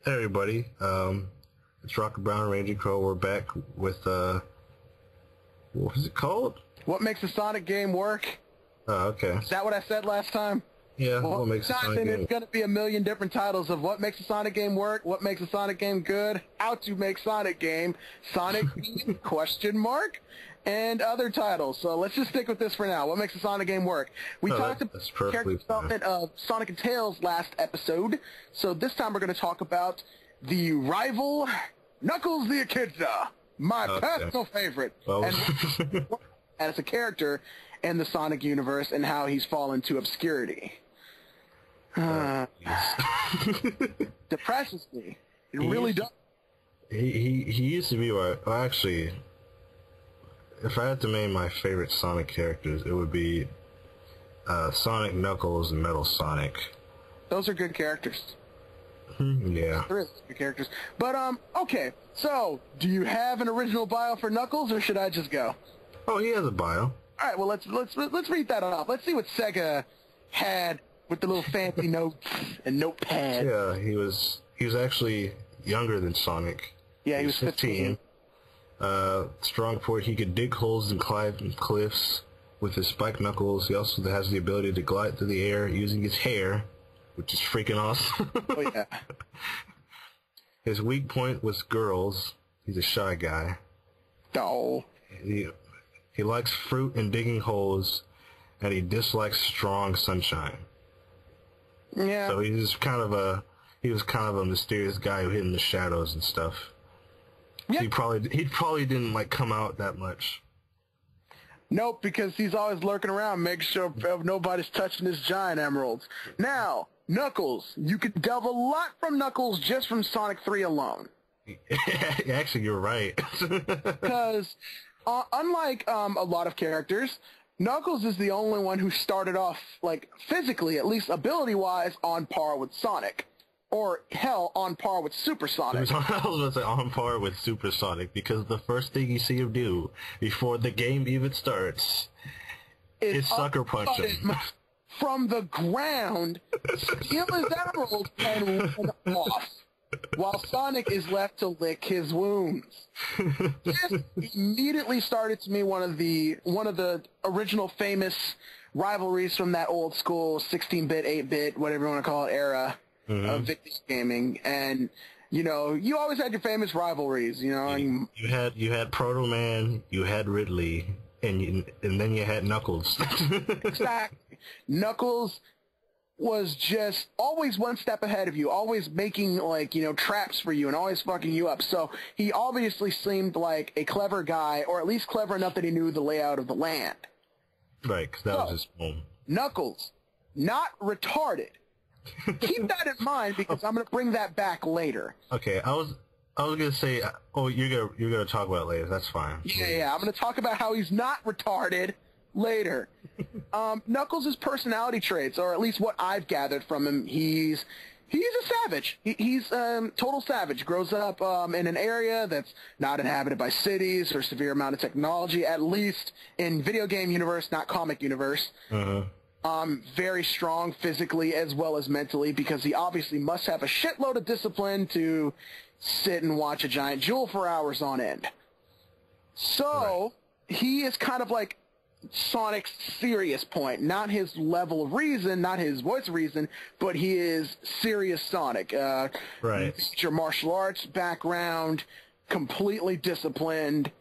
Hey everybody, it's Rocket Brown and Ranger Crow. We're back with, what was it called? What makes a Sonic game work? Oh, okay. Is that what I said last time? Yeah, well, what makes a Sonic game? It's going to be a million different titles of what makes a Sonic game work, what makes a Sonic game good, how to make Sonic game, Sonic question mark, and other titles. So let's just stick with this for now. What makes a Sonic game work? We talked about character development of Sonic and Tails last episode, so this time we're going to talk about the rival Knuckles the Echidna, my personal favorite. Well. And as a character in the Sonic universe and how he's fallen to obscurity. Depresses me. It really does. He used to be my... Well, actually, if I had to name my favorite Sonic characters, it would be Sonic, Knuckles, and Metal Sonic. Those are good characters. Yeah. There is good characters. But, okay. So, do you have an original bio for Knuckles, or should I just go? Oh, he has a bio. All right, well, let's read that off. Let's see what Sega had with the little fancy notes and notepad. Yeah, he was actually younger than Sonic. Yeah, he was 15. Strong port, he could dig holes and climb cliffs with his spiked knuckles. He also has the ability to glide through the air using his hair, which is freaking awesome. Oh, yeah. His weak point was girls. He's a shy guy. Oh. He likes fruit and digging holes, and he dislikes strong sunshine. Yeah. So he was kind of a mysterious guy who hid in the shadows and stuff. Yeah. He probably didn't like come out that much. Nope, because he's always lurking around, making sure nobody's touching his giant emeralds. Now, Knuckles, you could delve a lot from Knuckles just from Sonic 3 alone. Actually, you're right. Because unlike a lot of characters, Knuckles is the only one who started off, like, physically, at least ability-wise, on par with Sonic. Or, hell, on par with Super Sonic. I was going to say on par with Super Sonic, because the first thing you see him do, before the game even starts, is sucker punch him. From the ground, steal his emerald, and run off. While Sonic is left to lick his wounds. This immediately started to me one of the original famous rivalries from that old school 16-bit, 8-bit, whatever you want to call it, era of video gaming. And you know, you always had your famous rivalries. You know, you had Proto Man, you had Ridley, and then you had Knuckles. Exactly, Knuckles was just always one step ahead of you, always making, like, you know, traps for you and always fucking you up. So he obviously seemed like a clever guy, or at least clever enough that he knew the layout of the land. Right, because that was his home. Knuckles, not retarded. Keep that in mind, because I'm going to bring that back later. Okay, I was gonna say, oh, you're gonna talk about it later. That's fine. Yeah, I'm going to talk about how he's not retarded later. Knuckles' personality traits, or at least what I've gathered from him, he's a savage. He's total savage. Grows up in an area that's not inhabited by cities or severe amount of technology, at least in video game universe, not comic universe. Very strong physically as well as mentally, because he obviously must have a shitload of discipline to sit and watch a giant jewel for hours on end. So, he is kind of like Sonic's serious point, not his level of reason, not his voice of reason, but he is serious Sonic. Right. Your martial arts background, completely disciplined,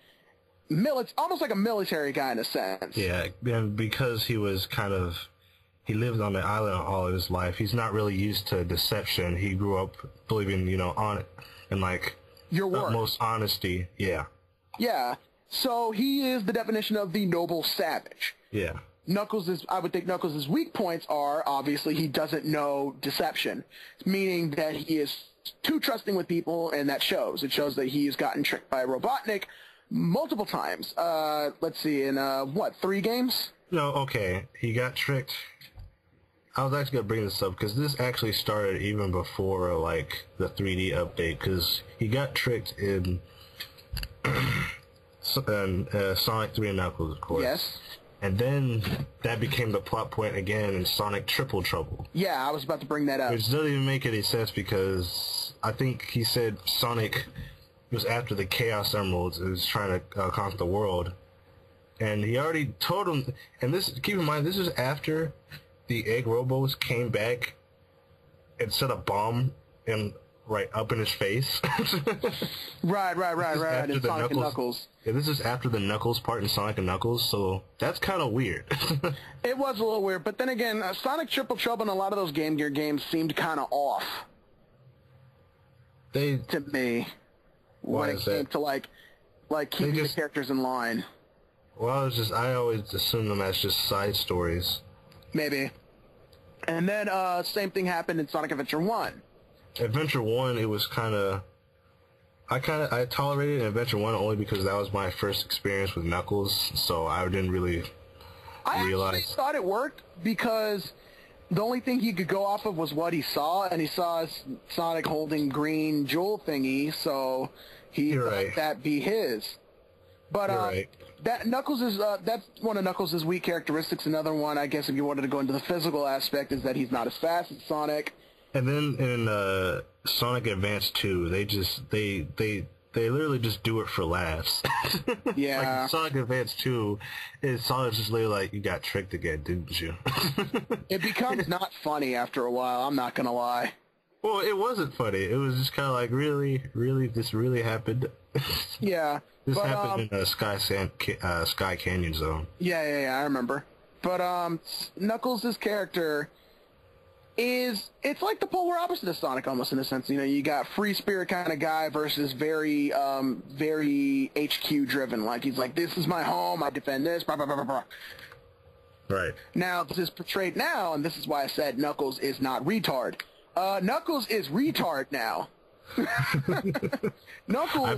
almost like a military guy in a sense. Yeah, and because he lived on the island all of his life, he's not really used to deception. He grew up believing, you know, in like your word, utmost honesty. Yeah. Yeah. So he is the definition of the noble savage. Yeah. I would think Knuckles' weak points are, obviously, he doesn't know deception, meaning that he is too trusting with people, and that shows. It shows that he's gotten tricked by Robotnik multiple times. Let's see, in, 3 games? No, okay. He got tricked. I was actually going to bring this up, because this actually started even before, like, the 3D update, because he got tricked in... Sonic 3 and Knuckles, of course. Yes. And then that became the plot point again in Sonic Triple Trouble. Yeah, I was about to bring that up. Which doesn't even make any sense because I think he said Sonic was after the Chaos Emeralds. It was trying to conquer the world. And he already told him, and this, keep in mind, this is after the Egg Robos came back and set a bomb right up in his face. Right. In Sonic and Knuckles. Yeah, this is after the Knuckles part in Sonic and Knuckles, so that's kind of weird. It was a little weird, but then again, Sonic Triple Trouble and a lot of those Game Gear games seemed kind of off. To me. When it came to like keeping the characters in line. Well, I always assume them as just side stories. Maybe. And then same thing happened in Sonic Adventure 1. Adventure 1, it was I tolerated Adventure 1 only because that was my first experience with Knuckles, so I didn't really realize. I actually thought it worked because the only thing he could go off of was what he saw, and he saw Sonic holding green jewel thingy, so he thought that'd be his. But that Knuckles is that's one of Knuckles' weak characteristics. Another one, I guess, if you wanted to go into the physical aspect, is that he's not as fast as Sonic. And then in Sonic Advance 2, they literally just do it for laughs. Yeah. Like Sonic Advance 2, Sonic's just literally like, you got tricked again, didn't you? It becomes not funny after a while, I'm not gonna lie. Well, it wasn't funny. It was just kind of like, really, this really happened? Yeah. This happened in Sky Canyon Zone. Yeah, I remember. But Knuckles' character it's like the polar opposite of Sonic almost in a sense. You know, you got free spirit kind of guy versus very HQ driven. Like, he's like, this is my home, I defend this, blah, blah, blah, blah, blah. Right. Now, this is portrayed now, and this is why I said Knuckles is not retard. Knuckles is retard now. Knuckles.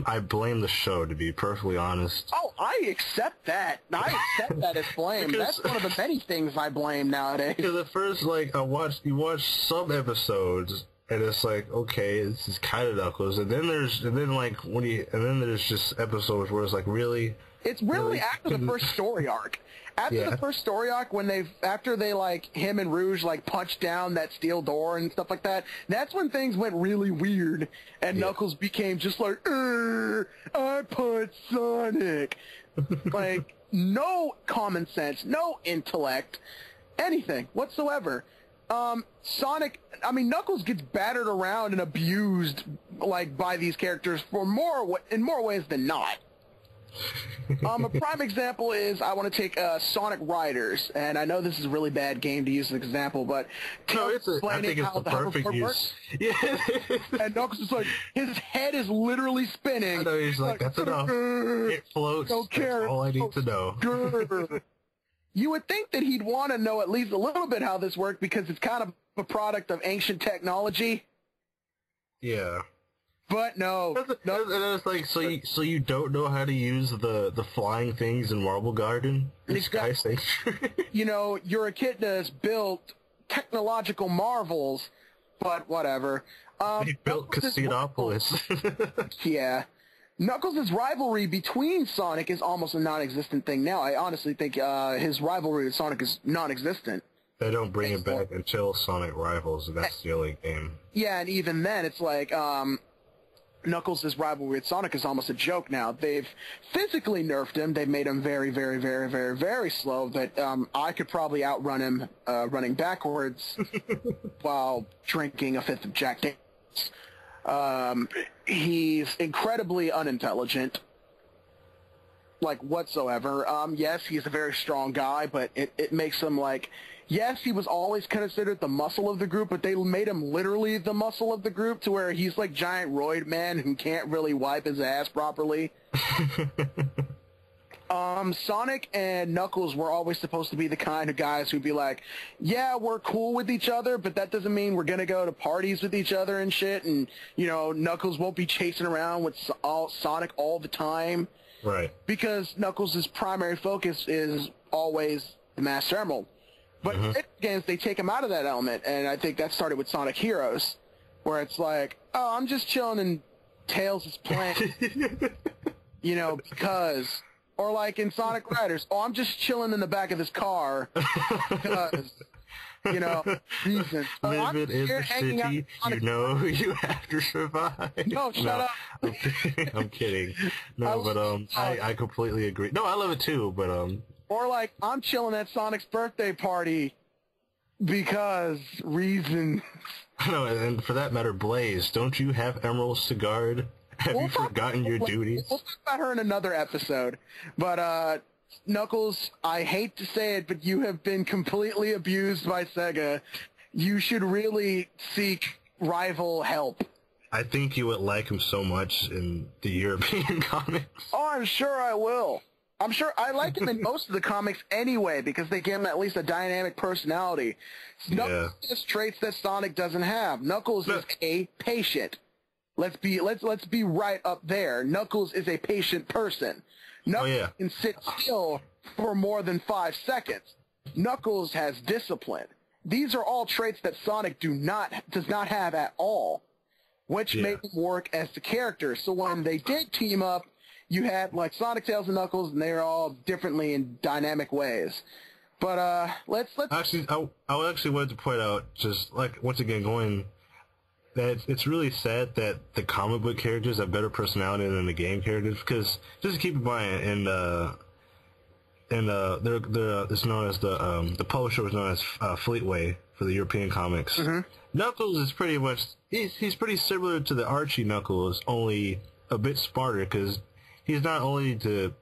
I blame the show, to be perfectly honest. Oh, I accept that. I accept that as blame. That's one of the many things I blame nowadays. Because at first, like, you watch some episodes, and it's like, okay, this is kind of Knuckles, and then there's just episodes where it's like, really. It's really after the first story arc. After the first story arc, after they like him and Rouge like punched down that steel door and stuff like that, that's when things went really weird, and Knuckles became just like, I punched Sonic. Like, no common sense, no intellect, anything whatsoever. Knuckles gets battered around and abused like by these characters in more ways than not. A prime example is I want to take Sonic Riders, and I know this is a really bad game to use as an example, but I think it's the perfect use. Yeah. And Knuckles is like, his head is literally spinning. I know, he's like, that's enough. It floats. Don't care. That's all I need to know. You would think that he'd want to know at least a little bit how this worked because it's kind of a product of ancient technology. Yeah. But no. And it's like, so you don't know how to use the flying things in Marble Garden? Sky Sanctuary? You know, your Echidna has built technological marvels, but whatever. They built Casinopolis. Yeah. Knuckles' rivalry between Sonic is almost a non-existent thing now. I honestly think his rivalry with Sonic is non-existent. They don't bring it back until Sonic Rivals, and that's the only game. Yeah, and even then, it's like, Knuckles' rivalry with Sonic is almost a joke now. They've physically nerfed him. They've made him very, very, very, very, very slow, that I could probably outrun him running backwards while drinking a fifth of Jack Daniels. He's incredibly unintelligent, like, whatsoever. Yes, he's a very strong guy, but it makes him, like... Yes, he was always considered the muscle of the group, but they made him literally the muscle of the group to where he's like giant roid man who can't really wipe his ass properly. Sonic and Knuckles were always supposed to be the kind of guys who'd be like, yeah, we're cool with each other, but that doesn't mean we're gonna go to parties with each other and shit, and, you know, Knuckles won't be chasing around with Sonic all the time. Right. Because Knuckles' primary focus is always the Master Emerald. But in games, they take him out of that element, and I think that started with Sonic Heroes, where it's like, oh, I'm just chilling and Tails is playing, you know, because... Or like in Sonic Riders, oh, I'm just chilling in the back of this car because... You know, reason. Living in the city, you know you have to survive. No, shut up. I'm kidding. No, but I completely agree. No, I love it too, but Or like, I'm chilling at Sonic's birthday party because reason. No, and for that matter, Blaze, don't you have emeralds to guard? Have you forgotten your duties? We'll talk about her in another episode. But, Knuckles, I hate to say it, but you have been completely abused by Sega. You should really seek rival help. I think you would like him so much in the European comics. Oh, I'm sure I will. I'm sure I like him in most of the comics anyway, because they give him at least a dynamic personality. Knuckles has traits that Sonic doesn't have. Knuckles is a patient. Let's be right up there. Knuckles is a patient person. Knuckles can sit still for more than 5 seconds. Knuckles has discipline. These are all traits that Sonic does not have at all, which made them work as the characters. So when they did team up, you had like Sonic, Tails, and Knuckles, and they were all differently in dynamic ways. But let's actually, I actually wanted to point out, just like once again going, that it's really sad that the comic book characters have better personality than the game characters, because just keep in mind, it's known as the publisher was known as Fleetway for the European comics. Mm-hmm. Knuckles is pretty much he's pretty similar to the Archie Knuckles, only a bit smarter, because he's not only to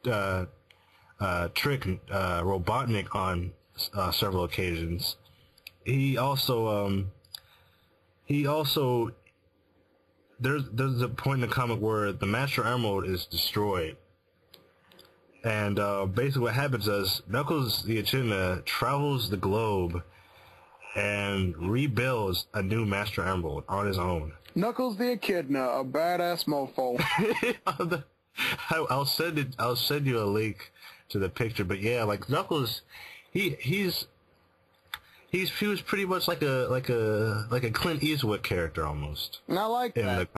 trick Robotnik on several occasions, he also there's a point in the comic where the Master Emerald is destroyed, and basically what happens is Knuckles the Echidna travels the globe and rebuilds a new Master Emerald on his own. Knuckles the Echidna, a badass mofo. I'll send you a link to the picture, but yeah, like Knuckles, he was pretty much like a Clint Eastwood character almost. And I like that.